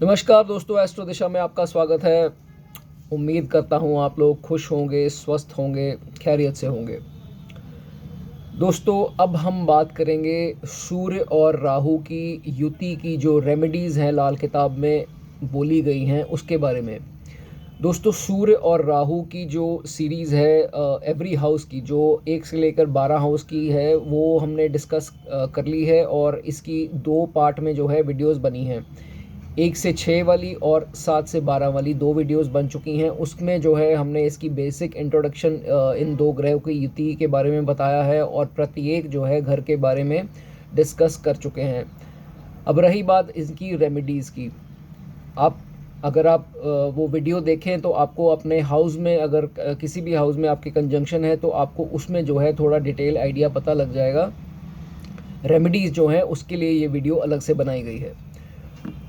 नमस्कार दोस्तों, एस्ट्रो दिशा में आपका स्वागत है। उम्मीद करता हूँ आप लोग खुश होंगे, स्वस्थ होंगे, खैरियत से होंगे। दोस्तों, अब हम बात करेंगे सूर्य और राहु की युति की जो रेमेडीज़ हैं लाल किताब में बोली गई हैं उसके बारे में। दोस्तों, सूर्य और राहु की जो सीरीज़ है एवरी हाउस की, जो 1 से लेकर 12 हाउस की है, वो हमने डिस्कस कर ली है और इसकी 2 पार्ट में जो है वीडियोस बनी हैं। 1 से 6 वाली और 7 से 12 वाली 2 वीडियोस बन चुकी हैं। उसमें जो है हमने इसकी बेसिक इंट्रोडक्शन इन 2 ग्रहों की युति के बारे में बताया है और प्रत्येक जो है घर के बारे में डिस्कस कर चुके हैं। अब रही बात इसकी रेमेडीज़ की। अगर आप वो वीडियो देखें तो आपको अपने हाउस में, अगर किसी भी हाउस में आपके कंजंक्शन है तो आपको उसमें जो है थोड़ा डिटेल आइडिया पता लग जाएगा। रेमेडीज़ जो हैं उसके लिए ये वीडियो अलग से बनाई गई है।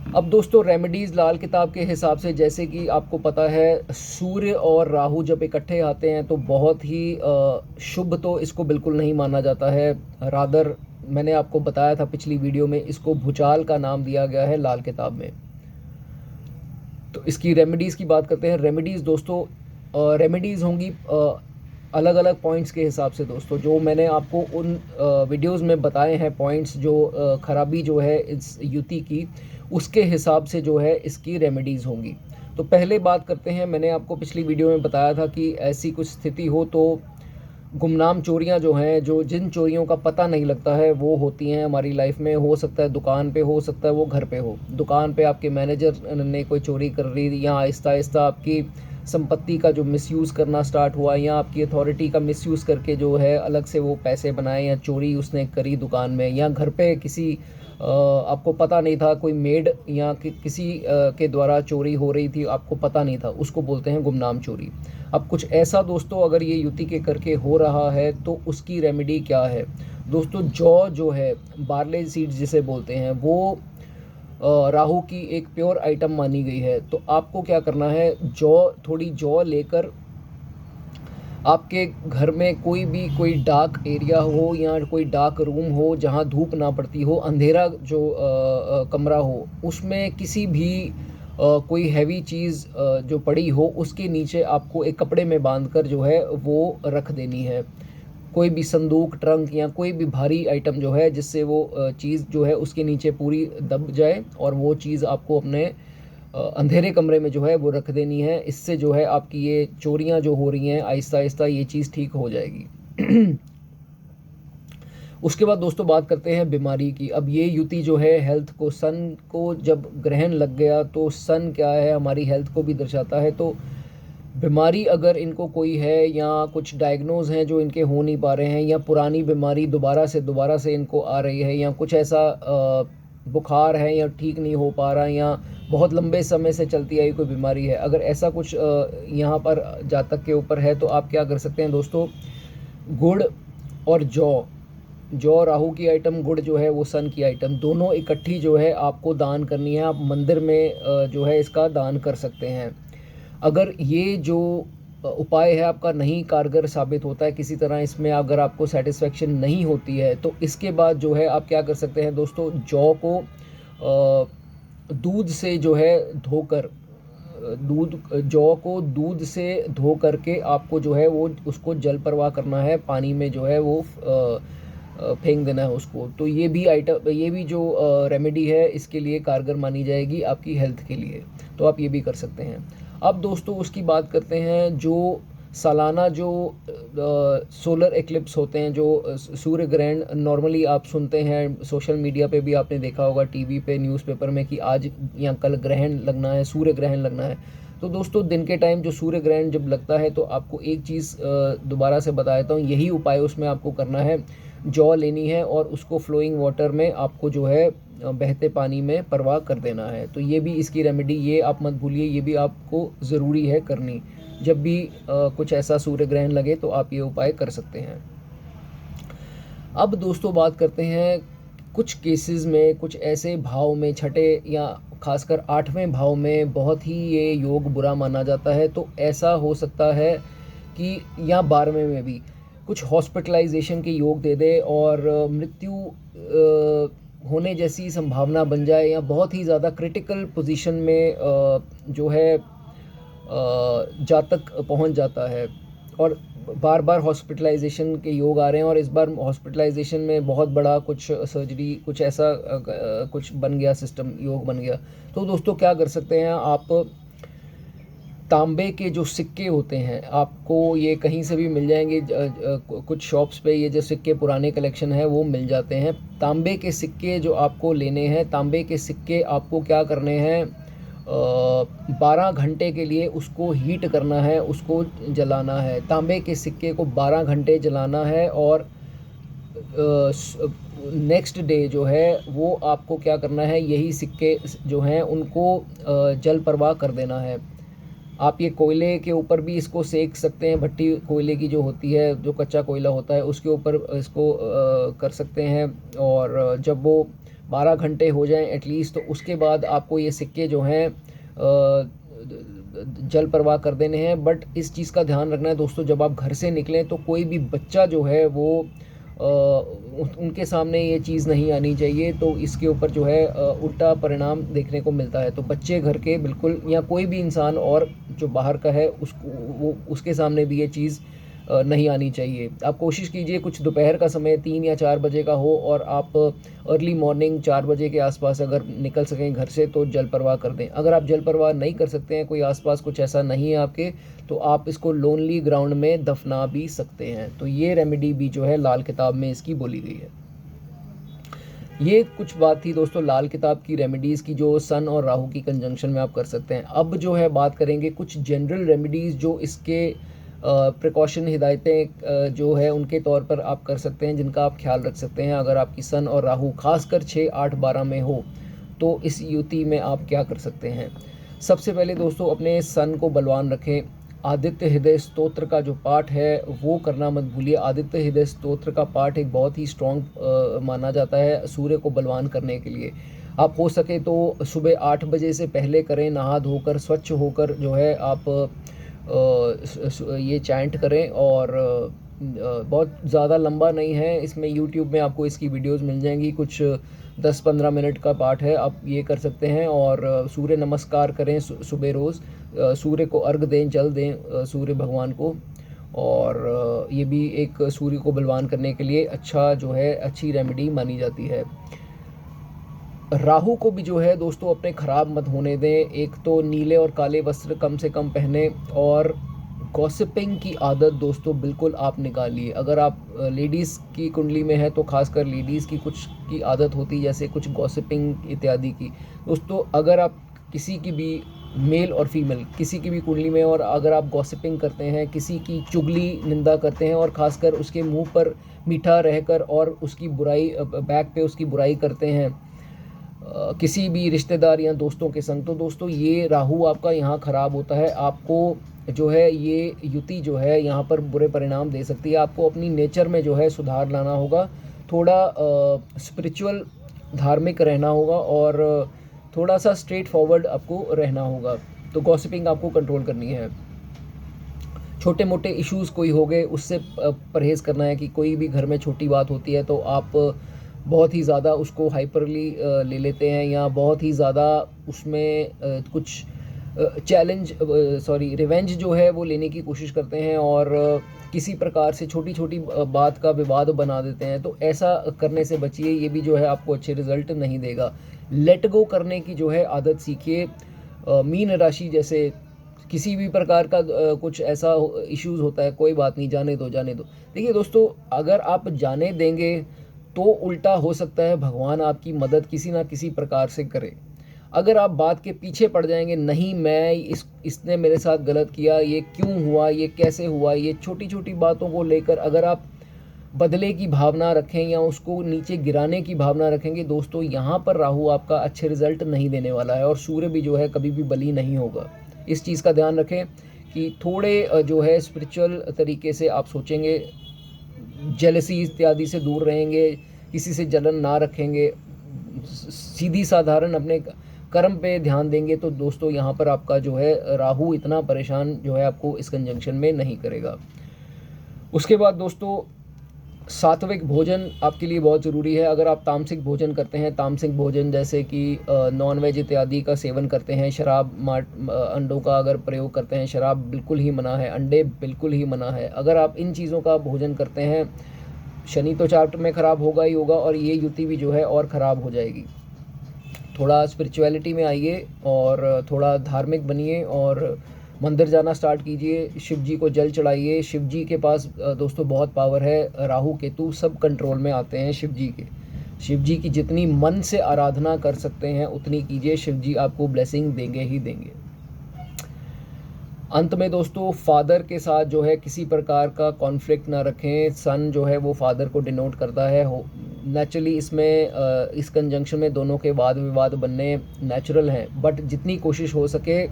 अब दोस्तों, रेमेडीज़ लाल किताब के हिसाब से, जैसे कि आपको पता है, सूर्य और राहु जब इकट्ठे आते हैं तो बहुत ही शुभ तो इसको बिल्कुल नहीं माना जाता है। रादर, मैंने आपको बताया था पिछली वीडियो में, इसको भूचाल का नाम दिया गया है लाल किताब में। तो इसकी रेमेडीज़ की बात करते हैं। रेमेडीज़ दोस्तों, रेमेडीज़ होंगी अलग अलग पॉइंट्स के हिसाब से। दोस्तों, जो मैंने आपको उन वीडियोस में बताए हैं पॉइंट्स, जो खराबी जो है इस युति की, उसके हिसाब से जो है इसकी रेमेडीज़ होंगी। तो पहले बात करते हैं, मैंने आपको पिछली वीडियो में बताया था कि ऐसी कुछ स्थिति हो तो गुमनाम चोरियां जो हैं, जो जिन चोरियों का पता नहीं लगता है, वो होती हैं हमारी लाइफ में। हो सकता है दुकान पे, हो सकता है वो घर पे हो। दुकान पे आपके मैनेजर ने कोई चोरी कर रही, या आहिस्ता आहिस्ता आपकी संपत्ति का जो मिसयूज़ करना स्टार्ट हुआ, या आपकी अथॉरिटी का मिसयूज़ करके जो है अलग से वो पैसे बनाए, या चोरी उसने करी दुकान में, या घर पे किसी आपको पता नहीं था, कोई मेड या किसी के द्वारा चोरी हो रही थी, आपको पता नहीं था, उसको बोलते हैं गुमनाम चोरी। अब कुछ ऐसा दोस्तों अगर ये युति के करके हो रहा है तो उसकी रेमेडी क्या है दोस्तों? जौ जो है, बार्ले सीड्स जिसे बोलते हैं, वो राहु की एक प्योर आइटम मानी गई है। तो आपको क्या करना है, थोड़ी जौ लेकर आपके घर में कोई डार्क एरिया हो या कोई डार्क रूम हो जहाँ धूप ना पड़ती हो, अंधेरा जो कमरा हो, उसमें किसी भी कोई हैवी चीज़ जो पड़ी हो उसके नीचे आपको एक कपड़े में बांधकर जो है वो रख देनी है। कोई भी संदूक, ट्रंक या कोई भी भारी आइटम जो है, जिससे वो चीज़ जो है उसके नीचे पूरी दब जाए, और वो चीज़ आपको अपने अंधेरे कमरे में जो है वो रख देनी है। इससे जो है आपकी ये चोरियां जो हो रही हैं, आहिस्ता आहिस्ता ये चीज़ ठीक हो जाएगी। उसके बाद दोस्तों बात करते हैं बीमारी की। अब ये युति जो है हेल्थ को, सन को जब ग्रहण लग गया तो सन क्या है, हमारी हेल्थ को भी दर्शाता है। तो बीमारी अगर इनको कोई है, या कुछ डायग्नोज हैं जो इनके हो नहीं पा रहे हैं, या पुरानी बीमारी दोबारा से इनको आ रही है, या कुछ ऐसा बुखार है या ठीक नहीं हो पा रहा, या बहुत लंबे समय से चलती आई कोई बीमारी है, अगर ऐसा कुछ यहाँ पर जातक के ऊपर है, तो आप क्या कर सकते हैं दोस्तों? गुड़ और जौ राहु की आइटम, गुड़ जो है वो सन की आइटम, दोनों इकट्ठी जो है आपको दान करनी है। आप मंदिर में जो है इसका दान कर सकते हैं। अगर ये जो उपाय है आपका नहीं कारगर साबित होता है किसी तरह, इसमें अगर आपको सेटिस्फेक्शन नहीं होती है, तो इसके बाद जो है आप क्या कर सकते हैं दोस्तों? जौ को दूध से जो है धोकर, जौ को दूध से धो करके आपको जो है वो उसको जल प्रवाह करना है, पानी में जो है वो फेंक देना है उसको। तो ये भी आइटम, ये भी जो रेमेडी है इसके लिए कारगर मानी जाएगी आपकी हेल्थ के लिए। तो आप ये भी कर सकते हैं। अब दोस्तों उसकी बात करते हैं, जो सालाना जो सोलर एक्लिप्स होते हैं, जो सूर्य ग्रहण नॉर्मली आप सुनते हैं, सोशल मीडिया पे भी आपने देखा होगा, टीवी पे, न्यूज़पेपर में, कि आज या कल ग्रहण लगना है, सूर्य ग्रहण लगना है। तो दोस्तों दिन के टाइम जो सूर्य ग्रहण जब लगता है तो आपको एक चीज़ दोबारा से बता देता हूँ, यही उपाय उसमें आपको करना है। जौ लेनी है और उसको फ्लोइंग वाटर में आपको जो है बहते पानी में परवाह कर देना है। तो ये भी इसकी रेमेडी, ये आप मत भूलिए, ये भी आपको ज़रूरी है करनी। जब भी कुछ ऐसा सूर्य ग्रहण लगे तो आप ये उपाय कर सकते हैं। अब दोस्तों बात करते हैं कुछ केसेस में, कुछ ऐसे भाव में, छठे या खासकर 8वें भाव में बहुत ही ये योग बुरा माना जाता है। तो ऐसा हो सकता है कि, या 12वें में भी कुछ हॉस्पिटलाइजेशन के योग दे दे और मृत्यु होने जैसी संभावना बन जाए या बहुत ही ज़्यादा क्रिटिकल पोजीशन में जो है जातक पहुंच जाता है और बार बार हॉस्पिटलाइजेशन के योग आ रहे हैं और इस बार हॉस्पिटलाइजेशन में बहुत बड़ा कुछ सर्जरी कुछ ऐसा कुछ बन गया, सिस्टम योग बन गया। तो दोस्तों क्या कर सकते हैं आप, तांबे के जो सिक्के होते हैं आपको ये कहीं से भी मिल जाएंगे, कुछ शॉप्स पे ये जो सिक्के पुराने कलेक्शन है वो मिल जाते हैं। तांबे के सिक्के जो आपको लेने हैं, तांबे के सिक्के आपको क्या करने हैं, 12 घंटे के लिए उसको हीट करना है, उसको जलाना है। तांबे के सिक्के को 12 घंटे जलाना है और नेक्स्ट डे जो है वो आपको क्या करना है, यही सिक्के जो हैं उनको जल प्रवाह कर देना है। आप ये कोयले के ऊपर भी इसको सेक सकते हैं, भट्टी कोयले की जो होती है, जो कच्चा कोयला होता है उसके ऊपर इसको कर सकते हैं। और जब वो 12 घंटे हो जाएं एटलीस्ट, तो उसके बाद आपको ये सिक्के जो हैं जल प्रवाह कर देने हैं। बट इस चीज़ का ध्यान रखना है दोस्तों, जब आप घर से निकलें तो कोई भी बच्चा जो है वो उनके सामने ये चीज़ नहीं आनी चाहिए, तो इसके ऊपर जो है उल्टा परिणाम देखने को मिलता है। तो बच्चे घर के बिल्कुल, या कोई भी इंसान और जो बाहर का है उसके सामने भी ये चीज़ नहीं आनी चाहिए। आप कोशिश कीजिए कुछ दोपहर का समय 3 या 4 बजे का हो और आप अर्ली मॉर्निंग 4 बजे के आसपास अगर निकल सकें घर से तो जल प्रवाह कर दें। अगर आप जल प्रवाह नहीं कर सकते हैं, कोई आसपास कुछ ऐसा नहीं है आपके, तो आप इसको लोनली ग्राउंड में दफना भी सकते हैं। तो ये रेमेडी भी जो है लाल किताब में इसकी बोली गई है। ये कुछ बात थी दोस्तों लाल किताब की रेमेडीज़ की, जो सन और राहु की कंजंक्शन में आप कर सकते हैं। अब जो है बात करेंगे कुछ जनरल रेमेडीज़ जो इसके प्रिकॉशन हिदायतें जो है उनके तौर पर आप कर सकते हैं, जिनका आप ख्याल रख सकते हैं। अगर आपकी सन और राहु खासकर 6, 8, 12 में हो तो इस युति में आप क्या कर सकते हैं। सबसे पहले दोस्तों अपने सन को बलवान रखें। आदित्य हृदय स्तोत्र का जो पाठ है वो करना मत भूलिए। आदित्य हृदय स्तोत्र का पाठ एक बहुत ही स्ट्रॉन्ग माना जाता है सूर्य को बलवान करने के लिए। आप हो सके तो सुबह 8 बजे से पहले करें, नहा धोकर स्वच्छ होकर जो है आप ये चैंट करें। और बहुत ज़्यादा लंबा नहीं है, इसमें यूट्यूब में आपको इसकी वीडियोस मिल जाएंगी, कुछ 10-15 मिनट का पाठ है, आप ये कर सकते हैं। और सूर्य नमस्कार करें सुबह रोज़, सूर्य को अर्घ दें, जल दें सूर्य भगवान को। और ये भी एक सूर्य को बलवान करने के लिए अच्छा जो है अच्छी रेमेडी मानी जाती है। राहु को भी जो है दोस्तों अपने ख़राब मत होने दें। एक तो नीले और काले वस्त्र कम से कम पहने, और गॉसिपिंग की आदत दोस्तों बिल्कुल आप निकालिए। अगर आप लेडीज़ की कुंडली में है तो खासकर लेडीज़ की कुछ की आदत होती है, जैसे कुछ गॉसिपिंग इत्यादि की। दोस्तों अगर आप किसी की भी, मेल और फीमेल किसी की भी कुंडली में, और अगर आप गॉसिपिंग करते हैं, किसी की चुगली निंदा करते हैं और ख़ासकर उसके मुंह पर मीठा रहकर और उसकी बुराई, बैक पे उसकी बुराई करते हैं किसी भी रिश्तेदार या दोस्तों के संग, तो दोस्तों ये राहु आपका यहाँ ख़राब होता है। आपको जो है ये युति जो है यहाँ पर बुरे परिणाम दे सकती है। आपको अपनी नेचर में जो है सुधार लाना होगा, थोड़ा स्पिरिचुअल धार्मिक रहना होगा और थोड़ा सा स्ट्रेट फॉरवर्ड आपको रहना होगा। तो गॉसिपिंग आपको कंट्रोल करनी है। छोटे मोटे इश्यूज़ कोई हो गए उससे परहेज़ करना है, कि कोई भी घर में छोटी बात होती है तो आप बहुत ही ज़्यादा उसको हाइपरली ले लेते हैं, या बहुत ही ज़्यादा उसमें कुछ रिवेंज जो है वो लेने की कोशिश करते हैं और किसी प्रकार से छोटी छोटी बात का विवाद बना देते हैं। तो ऐसा करने से बचिए, ये भी जो है आपको अच्छे रिजल्ट नहीं देगा। लेट गो करने की जो है आदत सीखिए। मीन राशि जैसे किसी भी प्रकार का कुछ ऐसा इश्यूज़ होता है, कोई बात नहीं, जाने दो जाने दो। देखिए दोस्तों, अगर आप जाने देंगे तो उल्टा हो सकता है भगवान आपकी मदद किसी ना किसी प्रकार से करे। अगर आप बात के पीछे पड़ जाएंगे, नहीं मैं इसने मेरे साथ गलत किया, ये क्यों हुआ, ये कैसे हुआ, ये छोटी छोटी बातों को लेकर अगर आप बदले की भावना रखें या उसको नीचे गिराने की भावना रखेंगे, दोस्तों यहाँ पर राहु आपका अच्छे रिजल्ट नहीं देने वाला है और सूर्य भी जो है कभी भी बली नहीं होगा। इस चीज़ का ध्यान रखें कि थोड़े जो है स्पिरिचुअल तरीके से आप सोचेंगे, जेलसी इत्यादि से दूर रहेंगे, किसी से जलन ना रखेंगे, सीधी साधारण अपने कर्म पे ध्यान देंगे, तो दोस्तों यहाँ पर आपका जो है राहु इतना परेशान जो है आपको इस कंजंक्शन में नहीं करेगा। उसके बाद दोस्तों सात्विक भोजन आपके लिए बहुत ज़रूरी है। अगर आप तामसिक भोजन करते हैं, तामसिक भोजन जैसे कि नॉन वेज इत्यादि का सेवन करते हैं, शराब अंडों का अगर प्रयोग करते हैं, शराब बिल्कुल ही मना है, अंडे बिल्कुल ही मना है। अगर आप इन चीज़ों का भोजन करते हैं, शनि तो चार्ट में ख़राब होगा ही होगा और ये युति भी जो है और ख़राब हो जाएगी। थोड़ा स्पिरिचुअलिटी में आइए और थोड़ा धार्मिक बनिए और मंदिर जाना स्टार्ट कीजिए, शिव जी को जल चढ़ाइए। शिव जी के पास दोस्तों बहुत पावर है, राहु केतु सब कंट्रोल में आते हैं शिव जी के। शिव जी की जितनी मन से आराधना कर सकते हैं उतनी कीजिए, शिव जी आपको ब्लेसिंग देंगे ही देंगे। अंत में दोस्तों, फादर के साथ जो है किसी प्रकार का कॉन्फ्लिक्ट ना रखें। सन जो है वो फादर को डिनोट करता है। नेचुरली इसमें इस कंजंक्शन में दोनों के वाद विवाद बनने नेचुरल हैं, बट जितनी कोशिश हो सके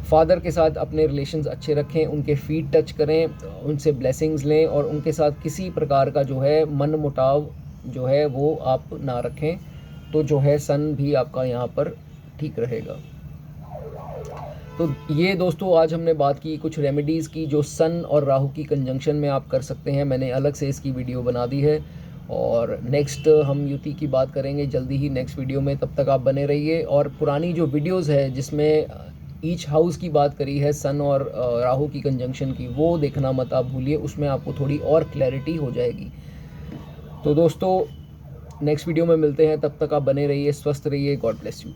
फादर के साथ अपने रिलेशंस अच्छे रखें, उनके फीट टच करें, उनसे ब्लेसिंग्स लें और उनके साथ किसी प्रकार का जो है मन मुटाव जो है वो आप ना रखें, तो जो है सन भी आपका यहाँ पर ठीक रहेगा। तो ये दोस्तों आज हमने बात की कुछ रेमेडीज़ की जो सन और राहु की कंजंक्शन में आप कर सकते हैं। मैंने अलग से इसकी वीडियो बना दी है और नेक्स्ट हम युति की बात करेंगे जल्दी ही नेक्स्ट वीडियो में। तब तक आप बने रहिए और पुरानी जो वीडियोज़ है जिसमें ईच हाउस की बात करी है सन और राहु की कंजंक्शन की, वो देखना मत आप भूलिए, उसमें आपको थोड़ी और क्लैरिटी हो जाएगी। तो दोस्तों नेक्स्ट वीडियो में मिलते हैं, तब तक आप बने रहिए, स्वस्थ रहिए, गॉड ब्लेस यू।